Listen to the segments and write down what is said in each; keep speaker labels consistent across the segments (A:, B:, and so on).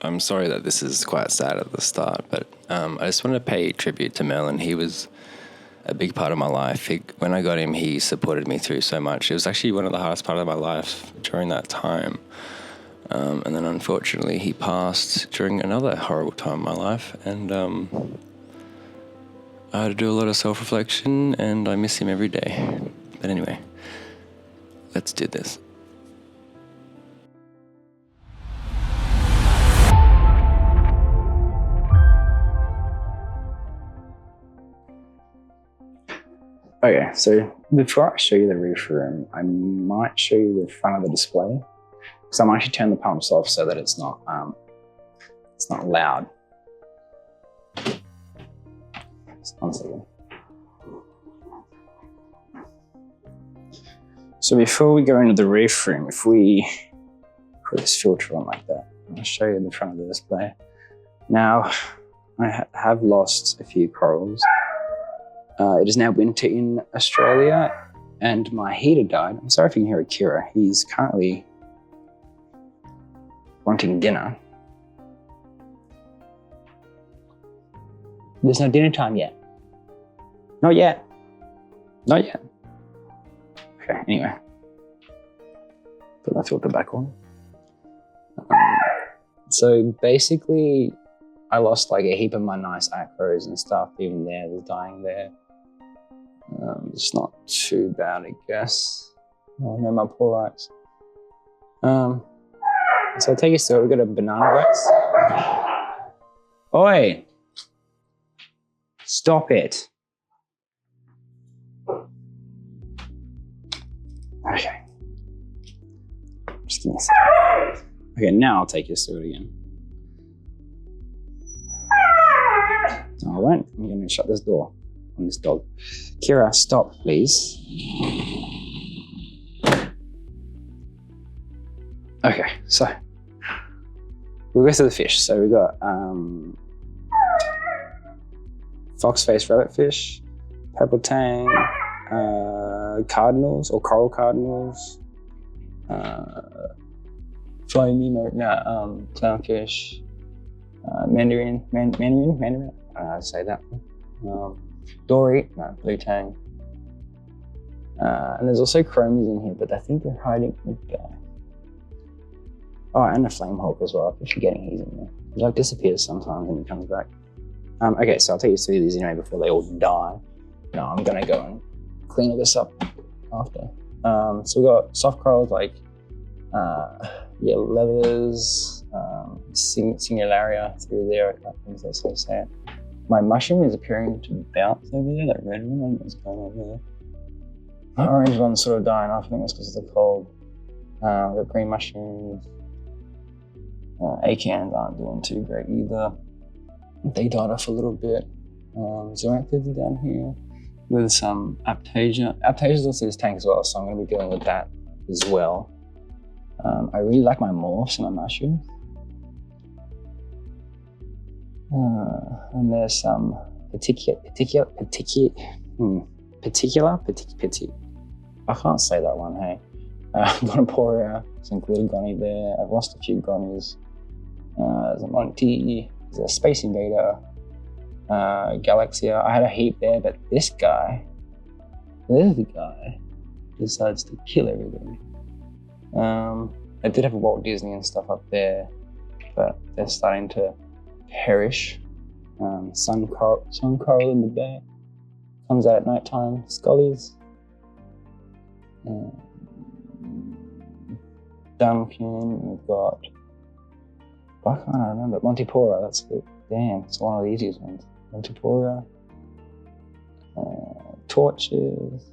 A: I'm sorry that this is quite sad at the start, but I just want to pay tribute to Merlin. He was a big part of my life. When I got him, he supported me through so much. It was actually one of the hardest parts of my life during that time. And then unfortunately he passed during another horrible time in my life. And I had to do a lot of self-reflection, and I miss him every day. But anyway, let's do this.
B: Okay, so before I show you the roof room, I might show you the front of the display. So I'm actually turn the pumps off so that it's not loud. Just 1 second. So before we go into the roof room, if we put this filter on like that, I'll show you the front of the display. Now, I have lost a few corals. It is now winter in Australia, and my heater died. I'm sorry if you can hear Akira. He's currently wanting dinner. There's no dinner time yet. Not yet. Not yet. Okay, anyway. Put that filter back on. So basically, I lost like a heap of my nice acros and stuff. Even there's dying there. It's not too bad, I guess. Oh no, my poor eyes. So I'll take you through. We've got a banana rice. Oi! Stop it. Okay. Just give me a second. Okay, now I'll take you through it again. No, I won't. I'm going to shut this door on this dog. Kira, stop, please. Okay, so we'll go through the fish. So we got fox-faced rabbitfish, purple tang, cardinals or coral cardinals, flying Nemo, clownfish, mandarin. I don't know how to say that. Dory, no, blue tang. And there's also chromies in here, but I think they're hiding in the back. Oh, and a flame hawk as well. I keep forgetting he's in there. He like disappears sometimes and he comes back. Okay, so I'll take you through these anyway before they all die. No, I'm gonna go and clean all this up after. So we got soft corals like leathers, singularia through there. I can't think that's how to say it. My mushroom is appearing to bounce over there. That red one, I don't know what's going on there. The orange one's sort of dying off. I think that's because of the cold. We've got green mushrooms. Acans aren't doing too great either. They died off a little bit. Zoanthid's down here with some Aptasia. Aptasia's also this tank as well, so I'm going to be dealing with that as well. I really like my morphs and my mushrooms. And there's some particular. I can't say that one, hey. Gonoporia, some Glittergoni there. I've lost a few Gonis. There's a Monty, there's a Space Invader, Galaxia. I had a heap there, but this guy, decides to kill everything. I did have a Walt Disney and stuff up there, but they're starting to perish. Sun coral in the back. Comes out at night time. Scullies. Duncan, we've got, why can't I remember? Montipora, that's it. Damn, it's one of the easiest ones. Montipora. Torches.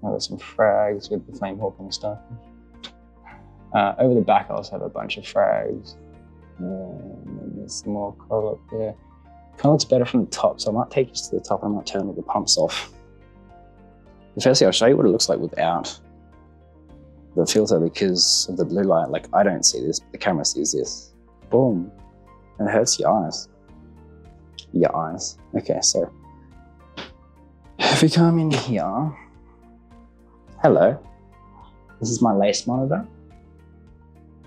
B: I've got some frags with the flame hawk and stuff. Over the back I also have a bunch of frags. And then there's some more coral up there. Kind of looks better from the top, so I might take this to the top and I might turn all the pumps off. But firstly, I'll show you what it looks like without the filter because of the blue light. Like, I don't see this, but the camera sees this. Boom. And it hurts your eyes. Your eyes. Okay, so if we come in here, hello. This is my lace monitor.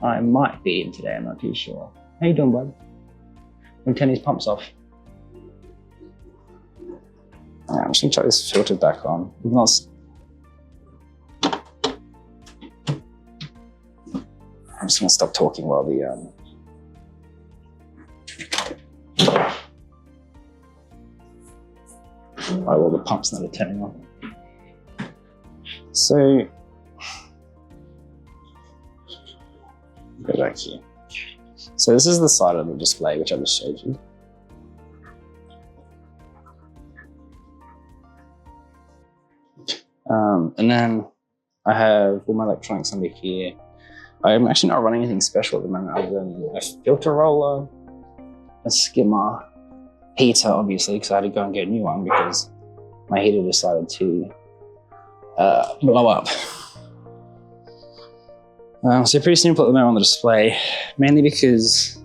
B: I might be in today, I'm not too sure. How you doing, bud? me turn these pumps off. Yeah, I'm just gonna chuck this filter back on. I'm just gonna stop talking while the while all the pumps that are turning on. So go back here. So this is the side of the display which I just showed you. And then I have all my electronics under here. I'm actually not running anything special at the moment other than a filter roller, a skimmer, heater obviously, because I had to go and get a new one because my heater decided to blow up. So pretty simple at the moment on the display, mainly because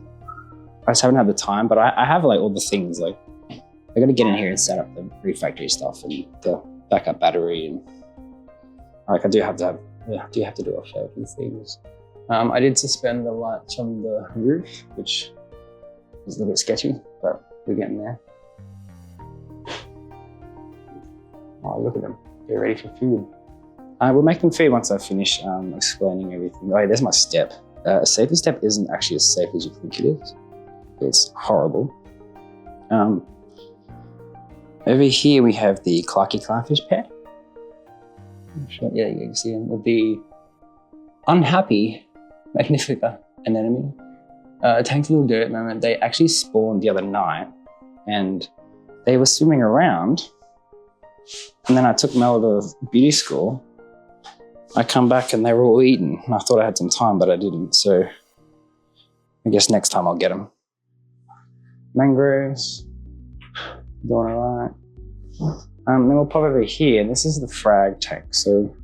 B: I just haven't had the time, but I have like all the things, like I gotta get in here and set up the refactory stuff and the backup battery, and like I do have to do a fair few things. I did suspend the lights from the roof, which is a little bit sketchy, but we're getting there. Oh, look at them, they're ready for food. We'll make them feed once I finish explaining everything. Oh, there's my step. A safety step isn't actually as safe as you think it is. It's horrible. Over here we have the Clarky clownfish pair. Sure, yeah, you can see them with the unhappy Magnifica anemone. Tank's a little dirt at the moment. They actually spawned the other night and they were swimming around, and then I took Mel to beauty school. I come back and they were all eaten. And I thought I had some time, but I didn't. So I guess next time I'll get them. Mangroves, doing all right. Then we'll pop over here, and this is the frag tank. So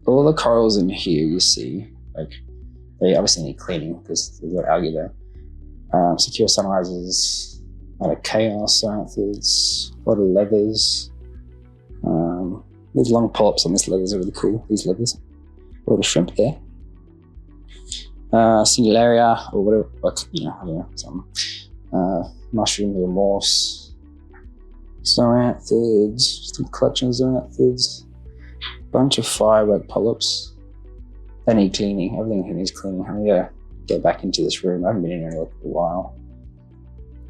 B: all the corals in here you see, like they obviously need cleaning because there's a lot of algae there. Secure sunrises, a lot of chaos cyanthids, a lot of leathers. These long polyps on this leathers are really cool, these leathers. A lot of shrimp there. Singularia, or whatever, I don't know, some mushroom or morse. Zoanthids, just a collection of zoanthids. Bunch of firework polyps. They need cleaning, everything here needs cleaning. I'm gonna get back into this room. I haven't been in here in a while.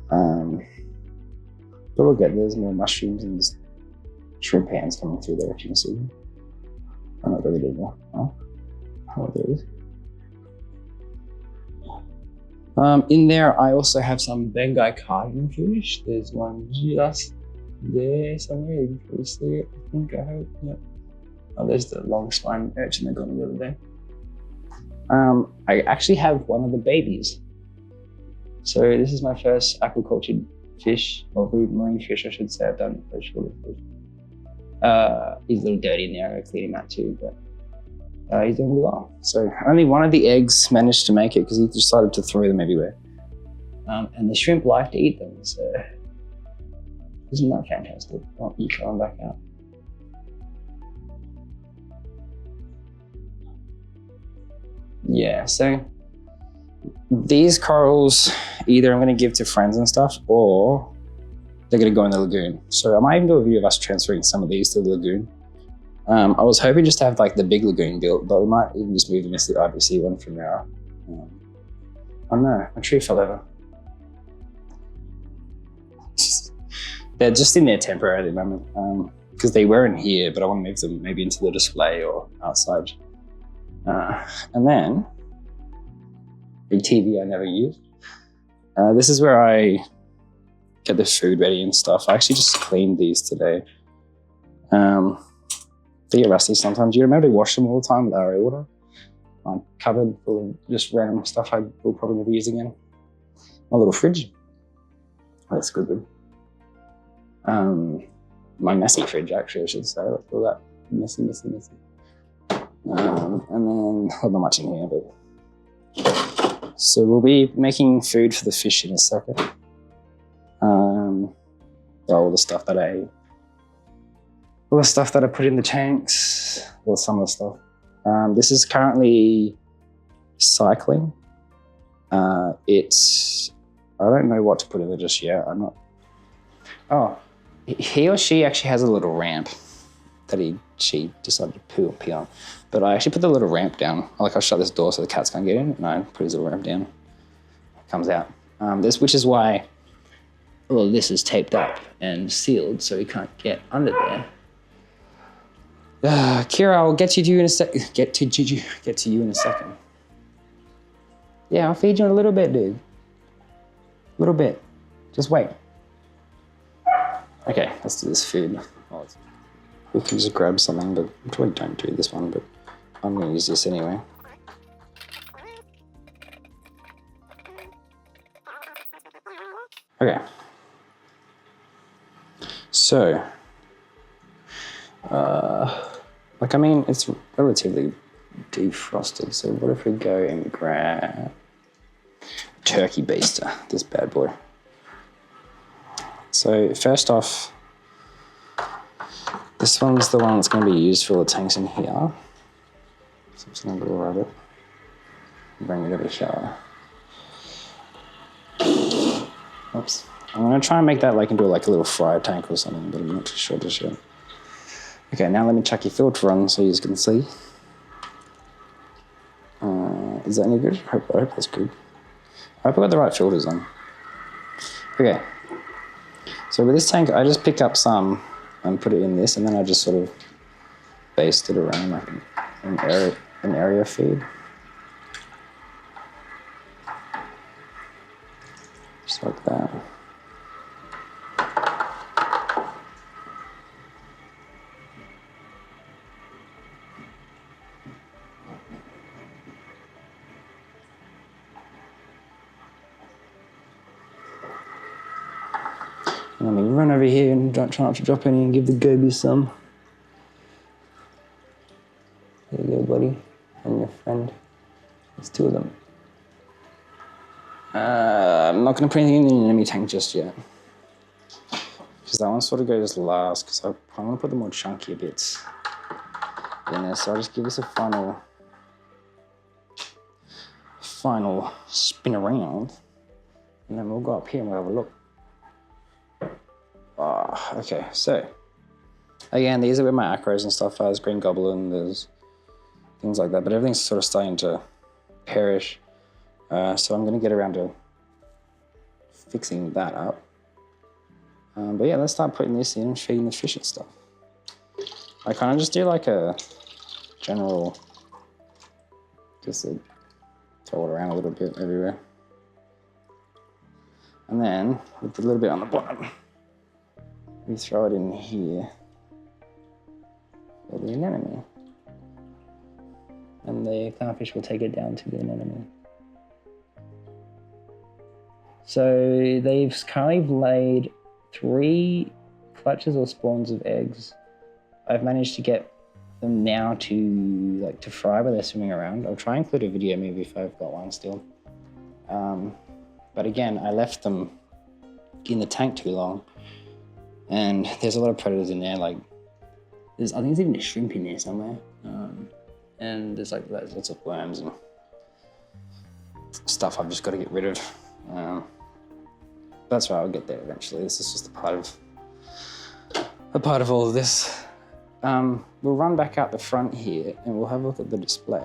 B: But we'll get, there's more mushrooms and there's shrimp hands coming through there if you can see them. I'm not really doing that. Oh, there it is. In there, I also have some Bengai cardigan fish. There's one just there somewhere. You can probably see it, I think, I hope. Yep. Oh, there's the long spine urchin that got me the other day. I actually have one of the babies. So this is my first aquacultured fish, or marine fish, I should say. I've done freshwater fish. He's a little dirty in there. I gotta clean him out too, but he's doing really well. So only one of the eggs managed to make it because he decided to throw them everywhere. And the shrimp like to eat them, so isn't that fantastic? Oh, you throw them back out. Yeah, so these corals, either I'm going to give to friends and stuff, or they're going to go in the lagoon. So I might even do a video of us transferring some of these to the lagoon. I was hoping just to have like the big lagoon built, but we might even just move them into the IBC one from now. Oh no, a tree fell over. They're just in there temporarily at the moment, because they were in here, but I want to move them maybe into the display or outside. And then, a TV I never used. This is where I get the food ready and stuff. I actually just cleaned these today. They get rusty sometimes. You remember to wash them all the time with RO water. I'm covered full of just random stuff I will probably never use again. My little fridge. That's good. My messy fridge, actually, I should say. Look at that. Messy. And then, not much in here, but. So we'll be making food for the fish in a second. All the stuff that I put in the tanks, or some of the stuff. This is currently cycling. I don't know what to put in there just yet. I'm not. Oh, he or she actually has a little ramp that she decided to pee on. But I actually put the little ramp down. Like I'll shut this door so the cats can't get in, and I put his little ramp down. It comes out. Which is why all of this is taped up and sealed so he can't get under there. Kira, I'll get to you in a sec. Get to you in a second. Yeah, I'll feed you in a little bit, dude. A little bit. Just wait. Okay, let's do this food. Oh, we can just grab something, but I probably don't do this one, but I'm going to use this anyway. Okay. So, like, I mean, it's relatively defrosted, so what if we go and grab turkey baster, this bad boy. So first off, this one's the one that's going to be used for the tanks in here. So I'm just going to grab it and bring it over the shower. Oops. I'm going to try and make that like into like a little fryer tank or something, but I'm not too sure just yet. Okay, now let me chuck your filter on so you can see. Is that any good? I hope that's good. I hope I got the right filters on. Okay. So with this tank, I just pick up some and put it in this, and then I just sort of baste it around like an area feed. Just like that. And then we run over here and try not to drop any and give the gobies some. There you go, buddy. And your friend. There's two of them. I'm not going to put anything in the enemy tank just yet. Because that one sort of goes last, because I want to put the more chunkier bits in there. So I'll just give this a final spin around. And then we'll go up here and we'll have a look. Okay, so again, these are where my acros and stuff are. There's green goblin, there's things like that, but everything's sort of starting to perish. So I'm going to get around to fixing that up. But yeah, let's start putting this in and feeding the fish and stuff. I kind of just do like a general, just throw it around a little bit everywhere. And then with a little bit on the bottom, we throw it in here for the anemone. And the clownfish will take it down to the anemone. So they've kind of laid 3 clutches or spawns of eggs. I've managed to get them now to fry where they're swimming around. I'll try and include a video maybe if I've got one still. But again, I left them in the tank too long. And there's a lot of predators in there, like, I think there's even a shrimp in there somewhere. And there's lots of worms and stuff I've just got to get rid of. That's right, I'll get there eventually. This is just a part of all of this. We'll run back out the front here and we'll have a look at the display.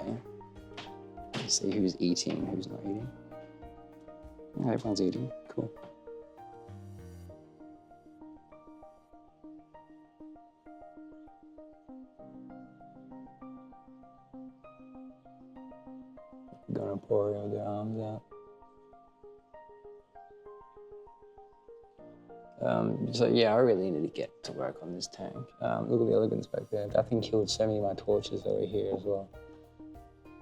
B: See who's eating, who's not eating. Yeah, everyone's eating, cool. Gonna pour it with their arms out. So yeah, I really need to get to work on this tank. Look at the elegance back there. That thing killed so many of my torches over here as well.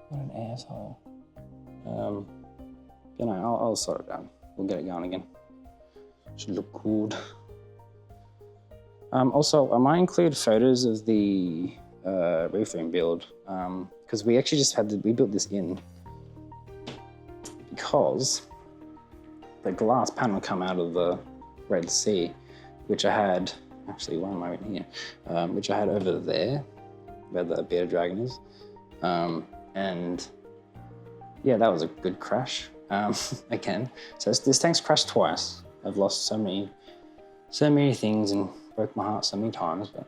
B: What an asshole. You know, I'll sort it out. We'll get it going again. Should look good. Also, I might include photos of the reef room build, because we actually just we built this in because the glass panel come out of the Red Sea, which I had, actually one right here, which I had over there, where the bearded dragon is. And yeah, that was a good crash. again. So this tank's crashed twice. I've lost so many things and broke my heart so many times, but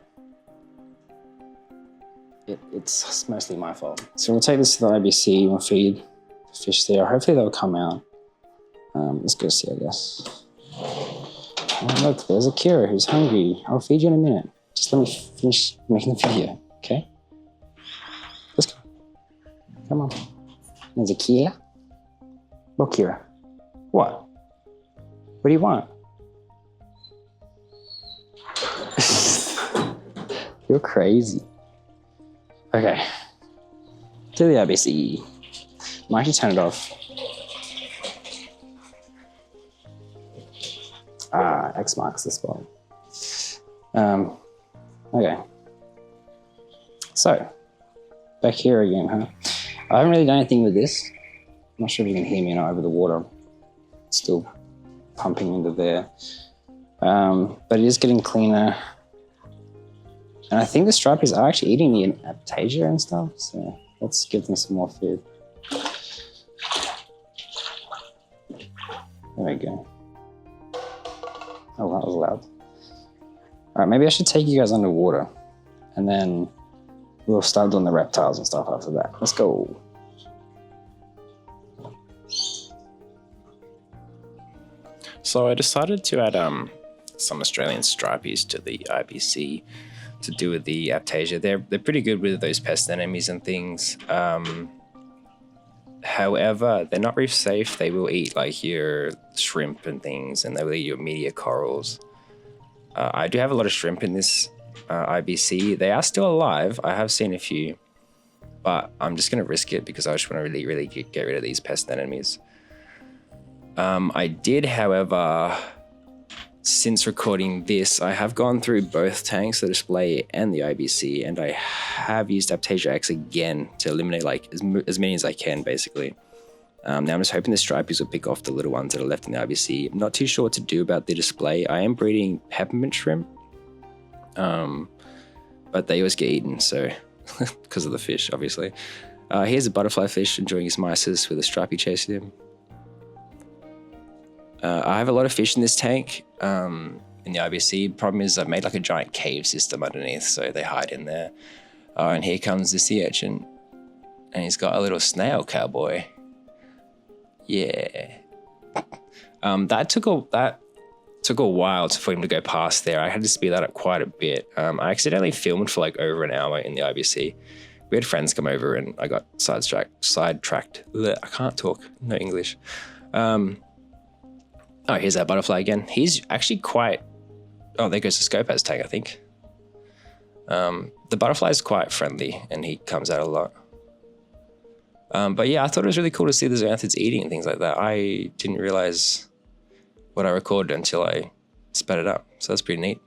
B: it's mostly my fault. So we'll take this to the IBC, we'll feed the fish there. Hopefully they'll come out. Let's go see, I guess. Oh, look, there's Akira who's hungry. I'll feed you in a minute. Just let me finish making the video, okay? Let's go. Come on. There's Akira. What, Kira? What? What do you want? You're crazy. Okay. To the IBC. Might actually turn it off. X marks the spot. Okay. So, back here again, huh? I haven't really done anything with this. I'm not sure if you can hear me or not over the water. It's still pumping into there. But it is getting cleaner. And I think the stripies are actually eating the aptasia and stuff, so let's give them some more food. There we go. Oh, that was loud. All right, maybe I should take you guys underwater and then we'll start doing the reptiles and stuff after that. Let's go.
A: So I decided to add some Australian stripies to the IBC to do with the aptasia. They're pretty good with those pest enemies and things. However, they're not reef safe. They will eat like your shrimp and things, and they will eat your media corals. I do have a lot of shrimp in this IBC. They are still alive. I have seen a few, but I'm just going to risk it because I just want to really get rid of these pest enemies. I did, however, since recording this, I have gone through both tanks, the display and the IBC, and I have used Aptasia X again to eliminate like as many as I can, basically. Now I'm just hoping the stripies will pick off the little ones that are left in the IBC. I'm not too sure what to do about the display. I am breeding peppermint shrimp, but they always get eaten, so because of the fish, obviously. Here's a butterfly fish enjoying his mysis with a stripey chasing him. I have a lot of fish in this tank in the IBC. Problem is I've made like a giant cave system underneath, so they hide in there. And here comes the sea urchin, and he's got a little snail cowboy. Yeah. That took a while for him to go past there. I had to speed that up quite a bit. I accidentally filmed for like over an hour in the IBC. We had friends come over and I got sidetracked. Blech, I can't talk, no English. Oh, here's that butterfly again. He's actually quite... Oh, there goes the Scopaz tank, I think. The butterfly is quite friendly and he comes out a lot. But yeah, I thought it was really cool to see the zoanthids eating and things like that. I didn't realize what I recorded until I sped it up. So that's pretty neat.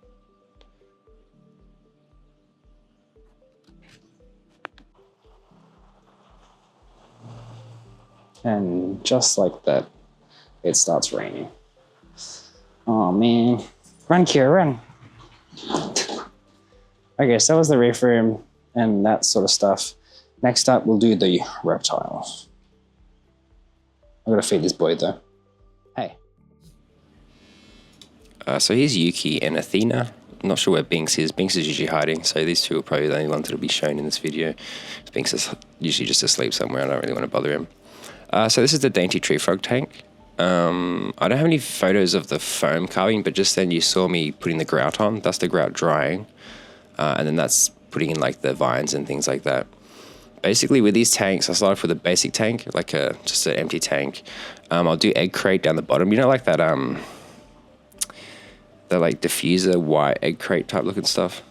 B: And just like that, it starts raining. Oh man, run Kira, run. Okay, so that was the reef room and that sort of stuff. Next up, we'll do the reptiles. I'm gonna feed this boy though. Hey.
A: So here's Yuki and Athena. I'm not sure where Binks is. Binks is usually hiding, so these two are probably the only ones that will be shown in this video. Binks is usually just asleep somewhere. I don't really want to bother him. So this is the dainty tree frog tank. I don't have any photos of the foam carving, but just then you saw me putting the grout on. That's the grout drying. And then that's putting in like the vines and things like that. Basically with these tanks, I start off with a basic tank, like just an empty tank. I'll do egg crate down the bottom. You know, like that, the like diffuser white egg crate type looking stuff.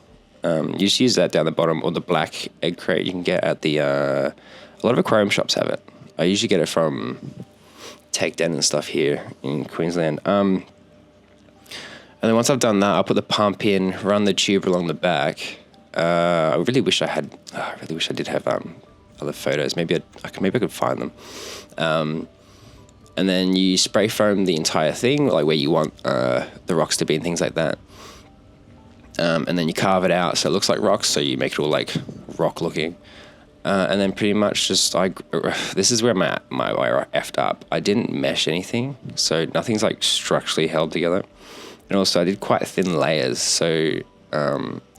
A: You just use that down the bottom, or the black egg crate you can get at the, a lot of aquarium shops have it. I usually get it from Dino'sDen and stuff here in Queensland. And then once I've done that, I'll put the pump in, run the tube along the back. I really wish I did have other photos. Maybe I could find them. And then you spray foam the entire thing, like where you want the rocks to be and things like that. And then you carve it out so it looks like rocks. So you make it all like rock looking. And then pretty much just this is where my wire effed up. I didn't mesh anything, so nothing's like structurally held together. And also I did quite thin layers, so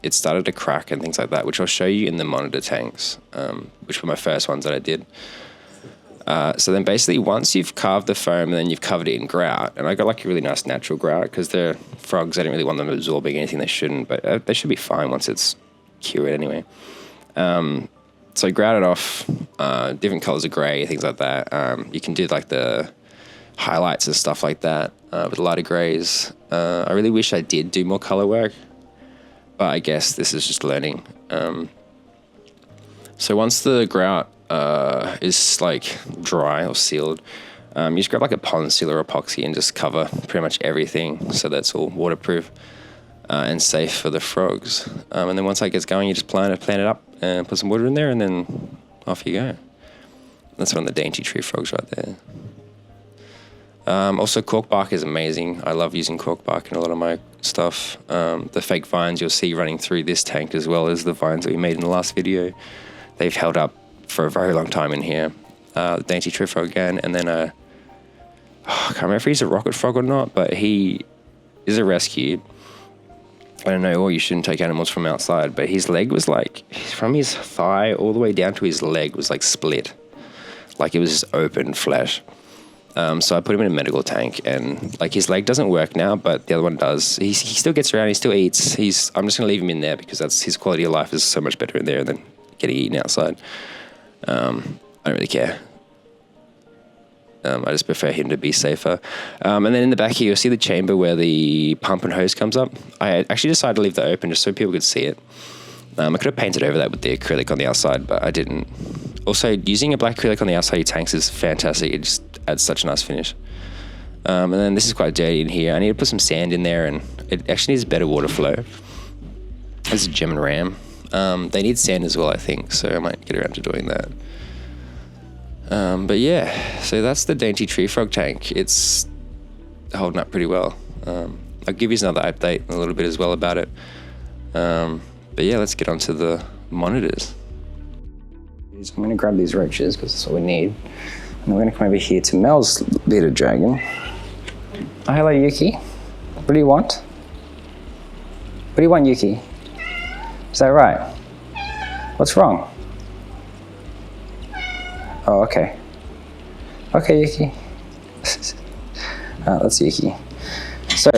A: it started to crack and things like that, which I'll show you in the monitor tanks, which were my first ones that I did. So then basically once you've carved the foam and then you've covered it in grout, and I got like a really nice natural grout because they're frogs, I didn't really want them absorbing anything they shouldn't, but they should be fine once it's cured anyway. So I grouted off different colors of gray, things like that. You can do like the highlights and stuff like that with lighter grays. I really wish I did do more color work, but I guess this is just learning. So once the grout is like dry or sealed, you just grab like a pond sealer or epoxy and just cover pretty much everything so that's all waterproof and safe for the frogs. And then once that gets going, you just plant it up and put some water in there, and then off you go. That's one of the dainty tree frogs right there. Also, cork bark is amazing. I love using cork bark in a lot of my stuff. The fake vines you'll see running through this tank, as well as the vines that we made in the last video, they've held up for a very long time in here. The dainty tree frog again, and then I can't remember if he's a rocket frog or not, but he is a rescue. I don't know, or you shouldn't take animals from outside, but his leg was like, from his thigh all the way down to his leg was like split. Like it was just open flesh. So I put him in a medical tank, and like his leg doesn't work now, but the other one does. He still gets around, he still eats. I'm just gonna leave him in there because that's his quality of life is so much better in there than getting eaten outside. I don't really care. I just prefer him to be safer. And then in the back here, you'll see the chamber where the pump and hose comes up. I actually decided to leave that open just so people could see it. I could have painted over that with the acrylic on the outside, but I didn't. Also, using a black acrylic on the outside of your tanks is fantastic. It just adds such a nice finish. And then this is quite dirty in here. I need to put some sand in there, and it actually needs better water flow. This is a German ram. They need sand as well, I think, so I might get around to doing that. But yeah, so that's the dainty tree frog tank. It's holding up pretty well. I'll give you another update in a little bit as well about it. But yeah, let's get on to the monitors. I'm going to grab these roaches because that's all we need. And we're going to come over here to Mel's bearded dragon. Oh, hello, Yuki. What do you want? What do you want, Yuki? Is that right? What's wrong? Oh, okay. Okay, Yuki. That's Yuki. So,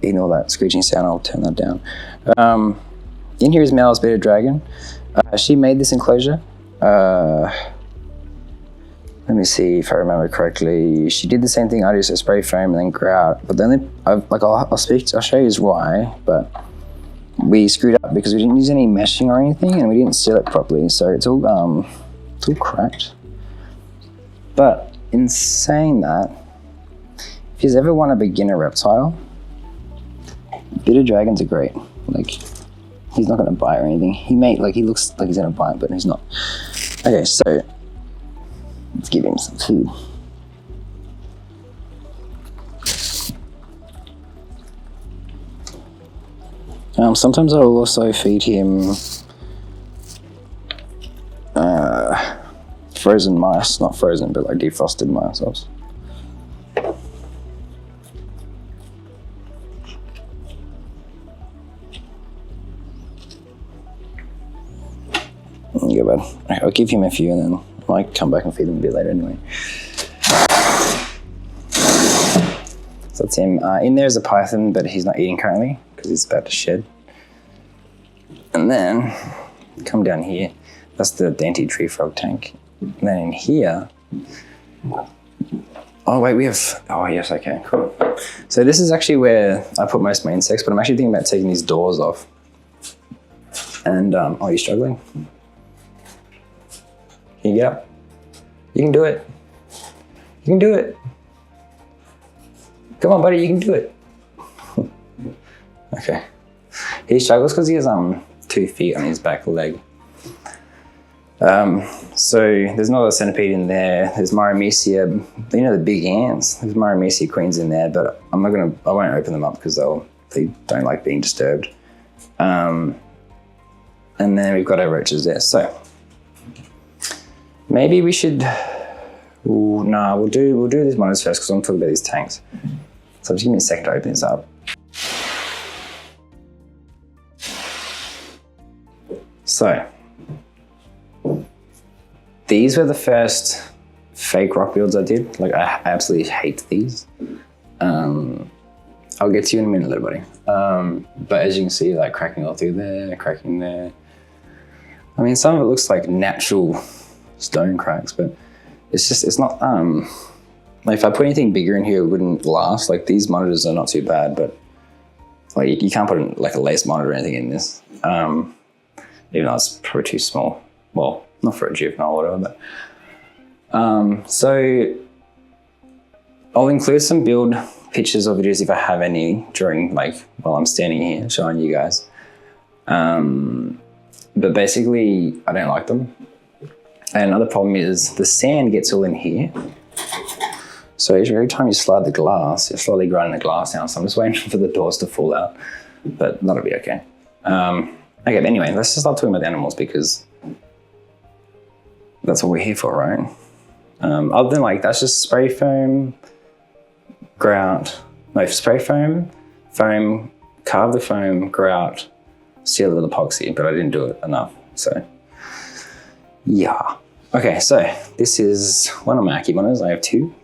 A: ignore that screeching sound, I'll turn that down. In here is Mel's bearded dragon. She made this enclosure. Let me see if I remember correctly. She did the same thing I do, so spray foam and then grout. But then I'll show you why, but we screwed up because we didn't use any meshing or anything, and we didn't seal it properly, so it's all cracked. But in saying that, if you ever want a beginner reptile, bearded dragons are great. Like, he's not gonna bite or anything. He looks like he's gonna bite, but he's not. Okay, so let's give him some food. Sometimes I'll also feed him frozen mice, not frozen, but like defrosted mice. Yeah, bud. I'll give him a few and then I might come back and feed him a bit later anyway. So that's him. In there's a python, but he's not eating currently because he's about to shed. And then come down here. That's the dainty tree frog tank. And then in here, oh wait, we have, oh yes, okay, cool. So this is actually where I put most of my insects, but I'm actually thinking about taking these doors off. And, oh, you're struggling? Can you get up? You can do it. You can do it. Come on, buddy, you can do it. Okay. He struggles because he has 2 feet on his back leg. So there's another centipede in there. There's Myromecia, you know, the big ants. There's Myromecia queens in there, but I won't open them up because they don't like being disturbed.
B: And then we've got our roaches there. So maybe we should, nah, we'll do these monitors first because I want to talk about these tanks. So just give me a second to open this up. So these were the first fake rock builds I did. Like, I absolutely hate these. I'll get to you in a minute, little buddy. But as you can see, like cracking all through there, cracking there. I mean, some of it looks like natural stone cracks, but it's not, like if I put anything bigger in here, it wouldn't last. Like, these monitors are not too bad, but like you can't put like a lace monitor or anything in this. Even though it's probably too small. Well, not for a juvenile or whatever, but. So I'll include some build pictures or videos if I have any during, like, while I'm standing here showing you guys. But basically, I don't like them. And another problem is the sand gets all in here. So every time you slide the glass, you're slowly grinding the glass down. So I'm just waiting for the doors to fall out, but that'll be okay. Okay, but anyway, let's just start talking about the animals because that's what we're here for, right? Other than, like, that's just spray foam, grout, no, spray foam, carve the foam, grout, seal it with epoxy, but I didn't do it enough, so yeah. Okay, so this is one of my Aki monitors. I have two.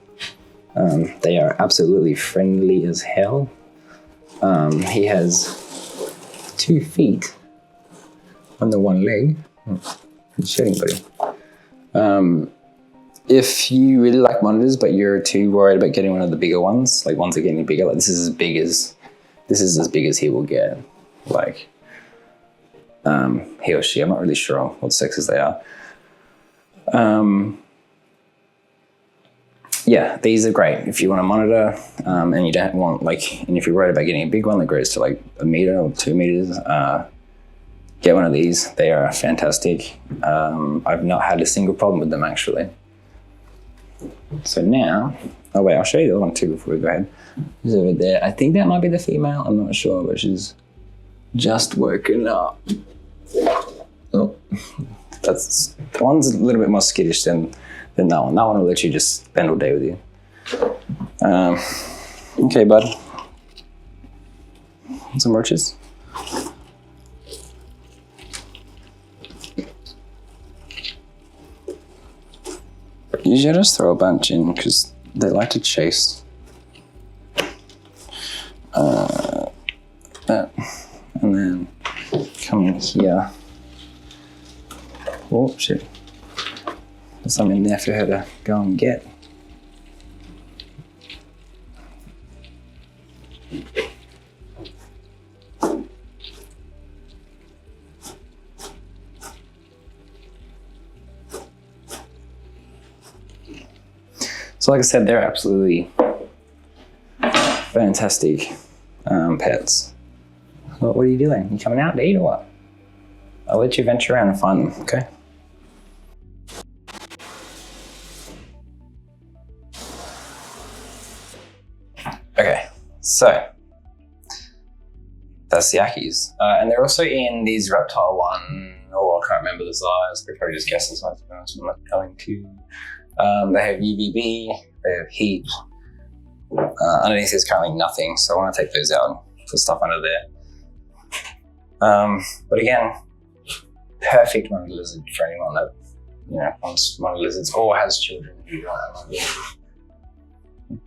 B: They are absolutely friendly as hell. He has 2 feet on the one leg. He's shedding, buddy. If you really like monitors, but you're too worried about getting one of the bigger ones, like ones are getting bigger, like this is as big as he will get. Like, he or she, I'm not really sure what sexes they are. Yeah, these are great if you want to monitor, and you don't want, like, and if you're worried about getting a big one that grows to like 1 meter or 2 meters, get one of these. They are fantastic. I've not had a single problem with them, actually. So now, oh wait, I'll show you the other one too before we go ahead. She's over there. I think that might be the female. I'm not sure, but she's just woken up. Oh, that one's a little bit more skittish than that one. That one will let you just spend all day with you. Okay, bud. Some roaches. Usually I just throw a bunch in because they like to chase. That. And then come in here. Oh, shit. There's something in there for her to go and get. So like I said, they're absolutely fantastic pets. What are you doing? You coming out to eat or what? I'll let you venture around and find them, okay? Okay, so that's the Akis. And they're also in these reptile one, I can't remember the size. I could probably just guess the size, to be honest. I'm not going to. They have UVB, they have heat. Underneath there's currently nothing, so I want to take those out and put stuff under there. But again, perfect monitor lizard for anyone that, you know, wants monitor lizards or has children who want them.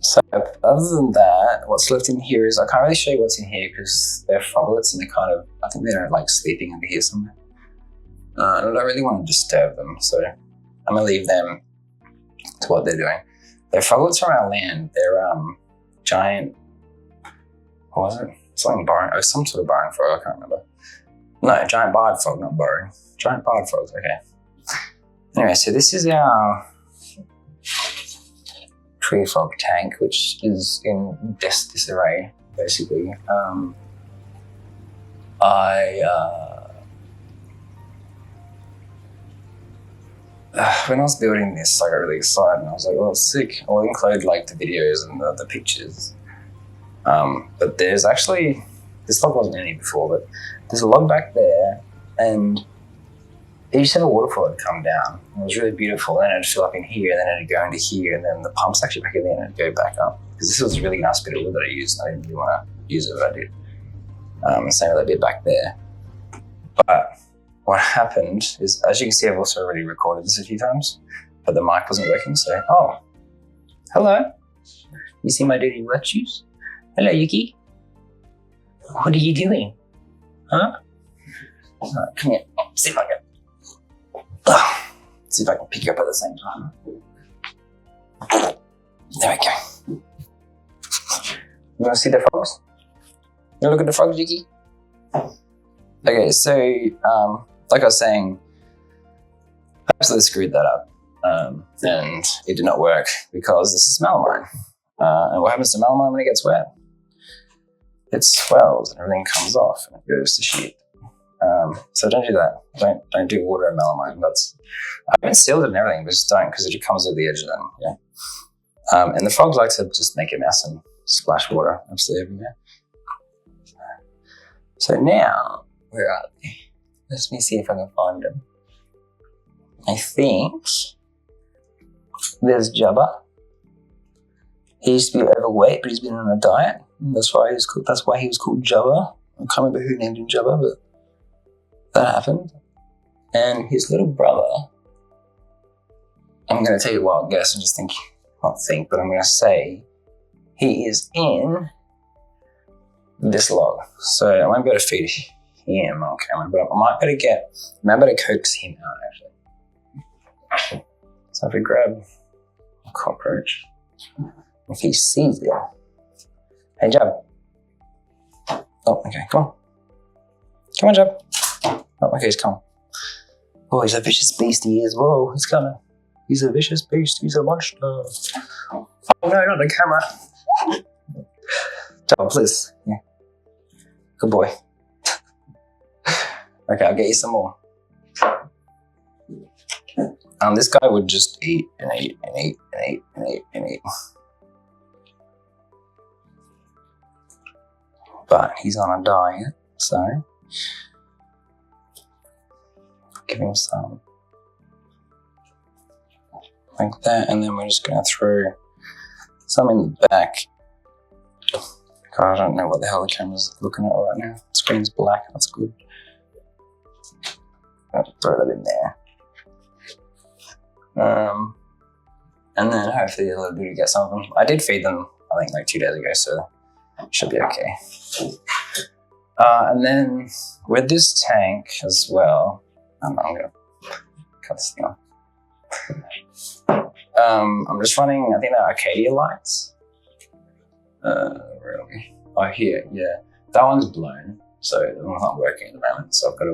B: So other than that, what's left in here is, I can't really show you what's in here because they're froglets and they're kind of, I think they're like sleeping under here somewhere. And I don't really want to disturb them, so I'm gonna leave them to what they're doing. They're froglets from our land. They're giant, what was it? Something barring, oh, some sort of barring frog, I can't remember. No, giant barred frog, not barring. Giant barred frogs, okay. Anyway, so this is our tree frog tank, which is in disarray, basically. When I was building this, I got really excited and I was like, oh, sick. I'll include like the videos and the pictures. But there's actually, this log wasn't any before, but there's a log back there and it used to have a waterfall that would come down. It was really beautiful. Then it'd fill up in here, and then it'd go into here, and then the pump's actually back in there, and it'd go back up. Because this was a really nice bit of wood that I used. I didn't really want to use it, but I did. Same with that bit back there. But what happened is, as you can see, I've also already recorded this a few times, but the mic wasn't working. So, oh, hello. You see my dirty work shoes? Hello, Yuki. What are you doing? Huh? Come here. See if I can. See if I can pick you up at the same time. There we go. You want to see the frogs? You want to look at the frogs, Yuki? Okay, so like I was saying, I absolutely screwed that up, and it did not work because this is melamine. And what happens to melamine when it gets wet? It swells and everything comes off and it goes to shit. So don't do that. Don't do water and melamine. I haven't sealed it and everything, but just don't, because it comes over the edge of them. Yeah. And the frogs like to just make a mess and splash water absolutely everywhere. So now, where are they? Let me see if I can find them. I think there's Jabba. He used to be overweight, but he's been on a diet. That's why he was called Jabba. I can't remember who named him Jabba, but that happened. And his little brother, I'm going to take a wild guess and just but I'm going to say he is in this log. So I won't be able to feed him on camera, but I might be able to coax him out actually. So if we grab a cockroach, if he sees it, hey Jab. Oh, okay, come on. Come on, Jab. Oh, okay, he's coming. Oh, he's a vicious beast, he is. Whoa, he's coming. He's a vicious beast, he's a monster. Oh no, not the camera. Jab, please. Yeah. Good boy. Okay, I'll get you some more. This guy would just eat and eat and eat and eat and eat and eat. But he's on a diet, so give him some like that, and then we're just gonna throw some in the back. God, I don't know what the hell the camera's looking at right now. The screen's black, that's good. I'll throw that in there. And then hopefully they'll be able to get some of them. I did feed them, I think, like 2 days ago, so should be okay. And then with this tank as well, I'm gonna cut this thing off. I'm just running, I think they're Arcadia lights. Where are we? Oh, here, yeah. That one's blown, so that one's not working at the moment, so I've got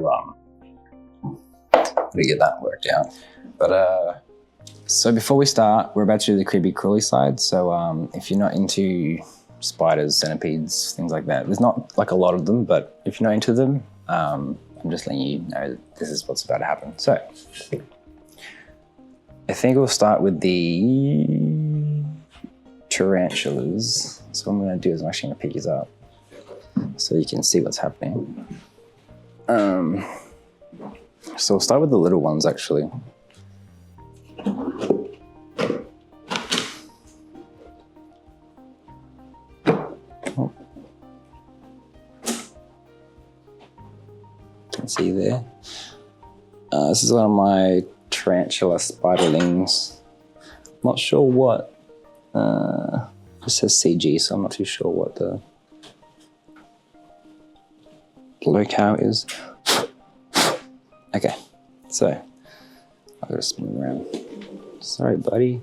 B: to get that worked out. But so before we start, we're about to do the creepy crawly side. So if you're not into spiders, centipedes, things like that, there's not like a lot of them, but if you're not into them, I'm just letting you know that this is what's about to happen. So I think we'll start with the tarantulas. So what I'm going to do is I'm actually going to pick these up so you can see what's happening. So we'll start with the little ones actually. Oh. Can see there. This is one of my tarantula spiderlings. Not sure what. It says CG, so I'm not too sure what the locale is. Okay, so I'll gotta spin around. Sorry, buddy.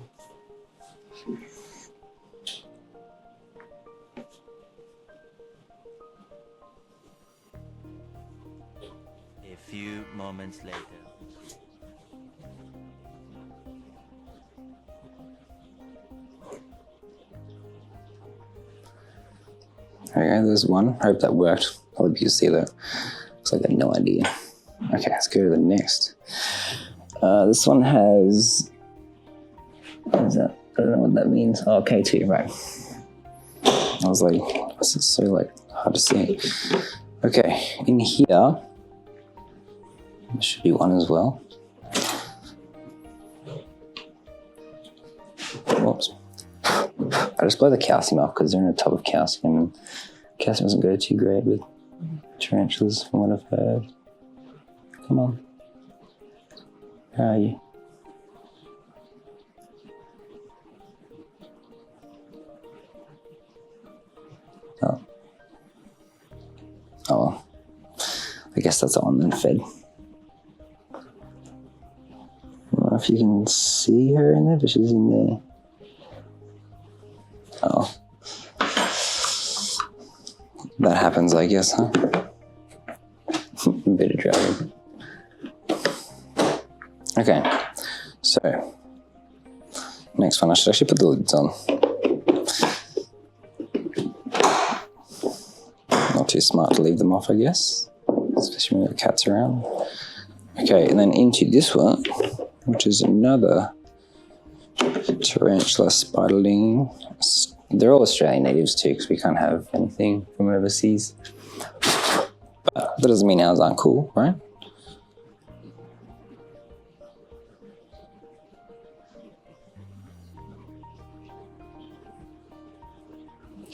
C: A few moments later.
A: Okay, there's one. Hope that worked. Probably you see that. Looks like I have no idea. Okay, let's go to the next. This one has. What is that? I don't know what that means. Oh, K2, right. I was like, this is so like hard to see. Okay, in here,
B: There should be one as well. Whoops. I just blow the calcium off because they're in a tub of calcium, and calcium doesn't go too great with tarantulas from what I've heard. Come on. Where are you? Oh. Oh well. I guess that's on then fed. I don't know if you can see her in there, but she's in there. Oh. That happens, I guess, huh? Bit of dragon. Okay, so next one, I should actually put the lids on. Not too smart to leave them off, I guess, especially when the cat's around. Okay, and then into this one, which is another tarantula spiderling. They're all Australian natives too, because we can't have anything from overseas. But that doesn't mean ours aren't cool, right?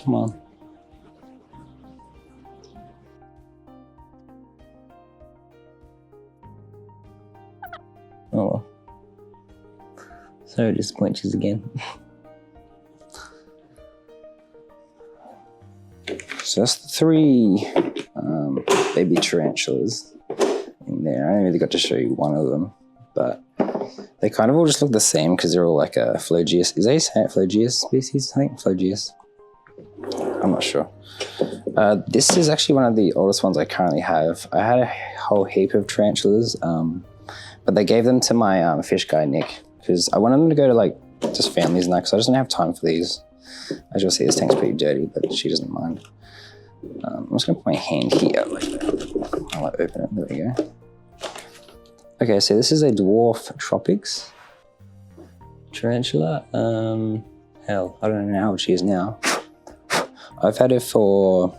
B: Come on. Oh well. So disappointed again. So that's 3 baby tarantulas in there. I only really got to show you one of them, but they kind of all just look the same because they're all like a Phlogius. Is that a Phlogius species? I think Phlogius. I'm not sure. This is actually one of the oldest ones I currently have. I had a whole heap of tarantulas, but they gave them to my fish guy, Nick, because I wanted them to go to like just families and that, because I just don't have time for these. As you'll see, this tank's pretty dirty, but she doesn't mind. I'm just going to put my hand here like that. I'll open it. There we go. Okay, so this is a dwarf tropics tarantula. Hell, I don't know how old she is now. I've had her for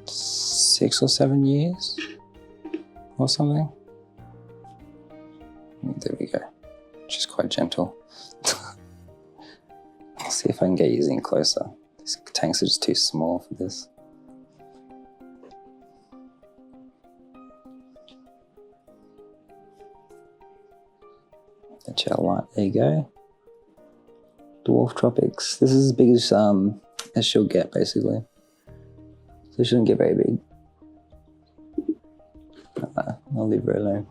B: 6 or 7 years or something. There we go. She's quite gentle. I'll see if I can get you in closer. These tanks are just too small for this. That's our light. There you go. Dwarf tropics. This is as big as she'll get, basically. So she shouldn't get very big. I'll leave her alone.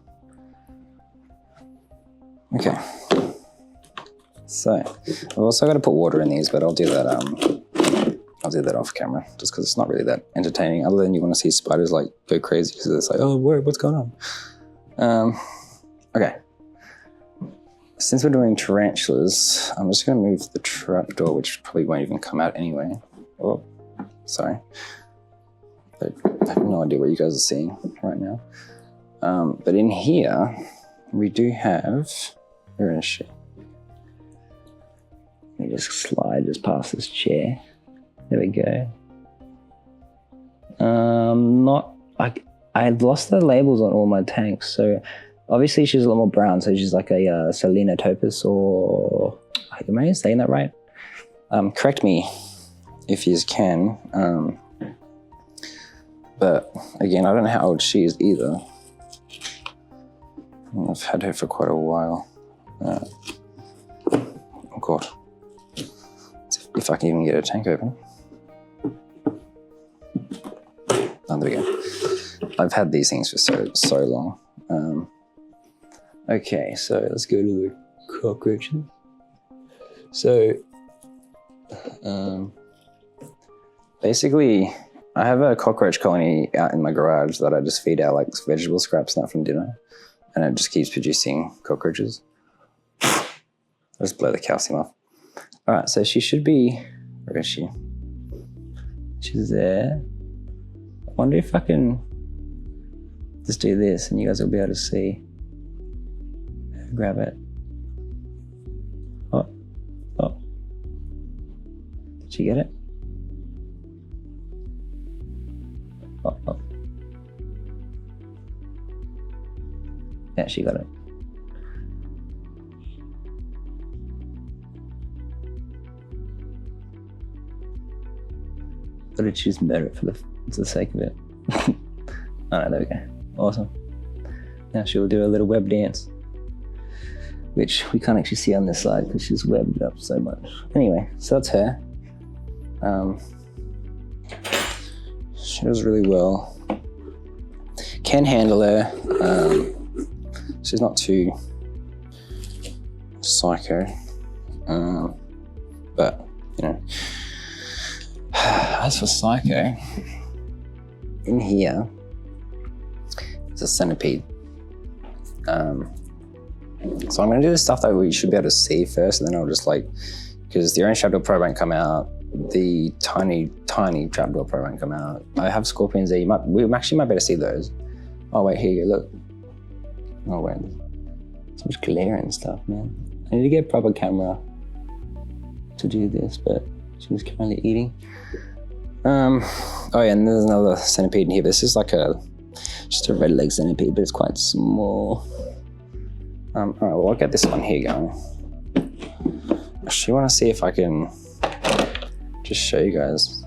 B: Okay. So I've also got to put water in these, but I'll do that. I'll do that off camera, just because it's not really that entertaining. Other than you want to see spiders like go crazy because it's like, oh, what's going on? Okay. Since we're doing tarantulas, I'm just going to move the trapdoor, which probably won't even come out anyway. Oh, sorry. I have no idea what you guys are seeing right now. But in here, we do have... Where is she? Let me just slide just past this chair. There we go. I lost the labels on all my tanks, so obviously she's a lot more brown, so she's like a Selena Topus, or am I saying that right? Correct me if you can. But again, I don't know how old she is either. I've had her for quite a while. Oh God. If I can even get a tank open. Oh, there we go. I've had these things for so long. Okay, so let's go to the cockroaches. So, basically, I have a cockroach colony out in my garage that I just feed out like vegetable scraps now from dinner, and it just keeps producing cockroaches. I'll just blow the calcium off. All right, so she should be, where is she? She's there. I wonder if I can just do this and you guys will be able to see. Grab it. Oh. Did she get it? Oh. Yeah, she got it. Gotta choose murder for the sake of it. Alright, there we go. Awesome. Now she'll do a little web dance, which we can't actually see on this side because she's webbed up so much. Anyway, so that's her. She does really well. Can handle her. She's not too psycho. But, you know. As for psycho, in here is a centipede. So I'm going to do the stuff that we should be able to see first, and then I'll just like, because the orange trapdoor pro won't come out, the tiny trapdoor pro won't come out. I have scorpions there. We actually might be able to see those. Oh wait, here you go, look. Oh wait, so much glare and stuff, man. I need to get a proper camera to do this, but she's currently eating. Oh yeah, and there's another centipede in here. This is like just a red leg centipede, but it's quite small. All right, well, I'll get this one here going. I actually want to see if I can just show you guys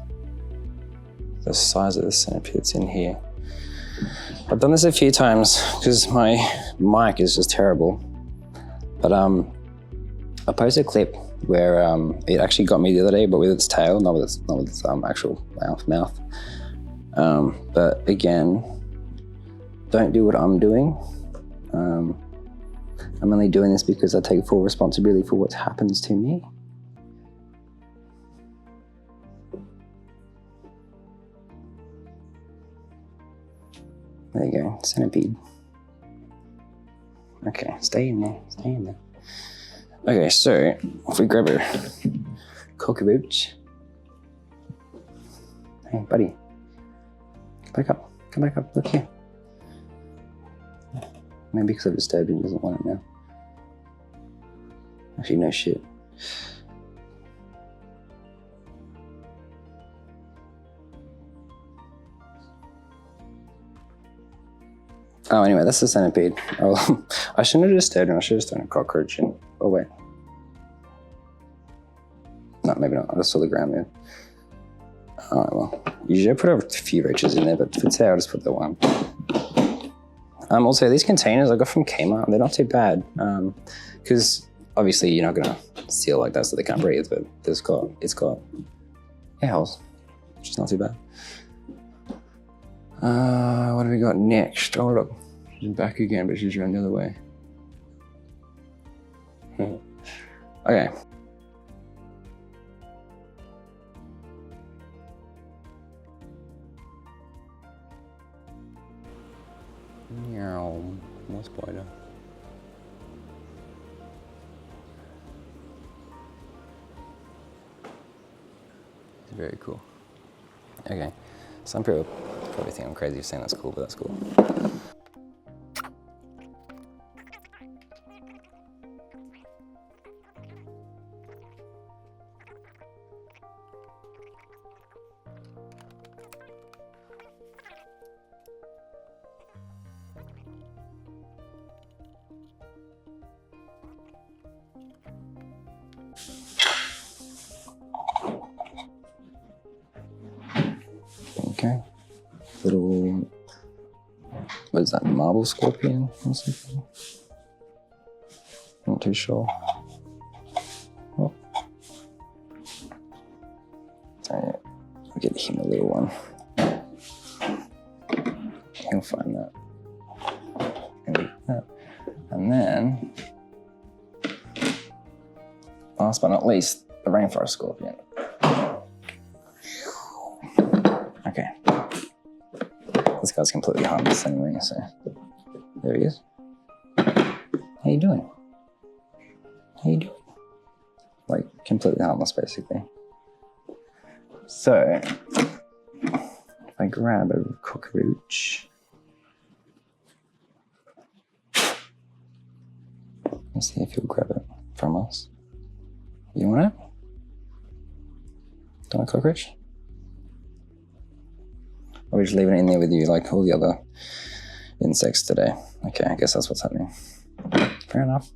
B: the size of the centipede that's in here. I've done this a few times because my mic is just terrible. But I posted a clip where it actually got me the other day, but with its tail, not with its actual mouth. But again, don't do what I'm doing. I'm only doing this because I take full responsibility for what happens to me. There you go, centipede. Okay, stay in there, stay in there. Okay, so if we grab a cockroach. Hey, buddy. Come back up, look here. Maybe because I've disturbed him, he doesn't want it now. Actually, no shit. Oh, anyway, that's the centipede. Oh, I shouldn't have disturbed him, I should have done a cockroach in. Oh, wait. No, maybe not, I just saw the ground move. Alright, well, usually I put a few roaches in there, but for today I'll just put the one. Also, these containers I got from Kmart, they're not too bad. Because obviously you're not gonna seal like that so they can't breathe, but it's got air holes, which is not too bad. What have we got next? Oh look, she's back again, but she's run the other way. Okay. Meow, more spider. It's very cool. Okay, some people probably think I'm crazy for saying that's cool, but that's cool. Okay, little, what is that, marble scorpion or something? Not too sure. Oh. So yeah, I'll get him a little one. He'll find that. And then, last but not least, the rainforest scorpion. Okay. This guy's completely harmless anyway, so there he is. How you doing? How you doing? Like, completely harmless, basically. So, if I grab a cockroach, let's see if he'll grab it from us. You want it? Do you want a cockroach? Or are we just leaving it in there with you like all the other insects today. Okay, I guess that's what's happening. Fair enough.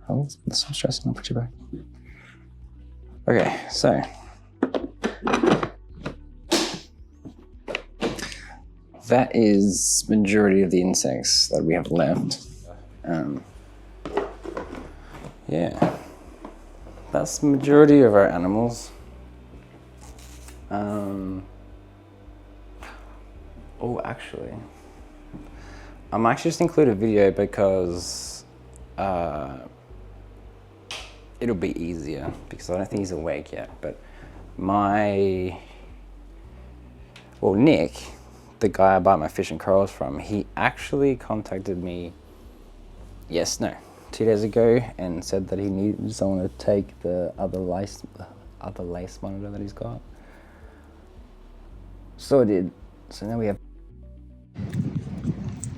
B: Oh, stop stressing, I'll put you back. Okay, so. That is majority of the insects that we have left. Yeah, that's the majority of our animals. Oh, actually, I might just include a video because it'll be easier because I don't think he's awake yet. But Nick, the guy I buy my fish and corals from, he actually contacted me 2 days ago and said that he needed someone to take the other lace monitor that he's got. So I did. So now we have.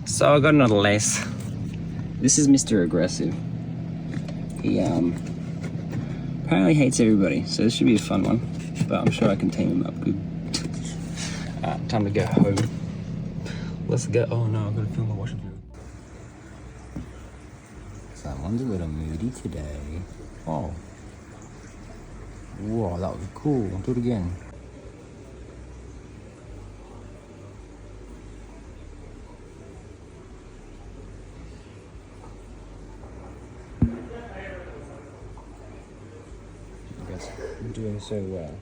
B: So I got another lace. This is Mr. Aggressive. He apparently hates everybody, so this should be a fun one. But I'm sure I can tame him up good. Alright, time to go home. Let's go. Oh no, I've got to film the washing fluid. Someone's a little moody today. Oh. Whoa, that was cool. Do it again. You guys are doing so well.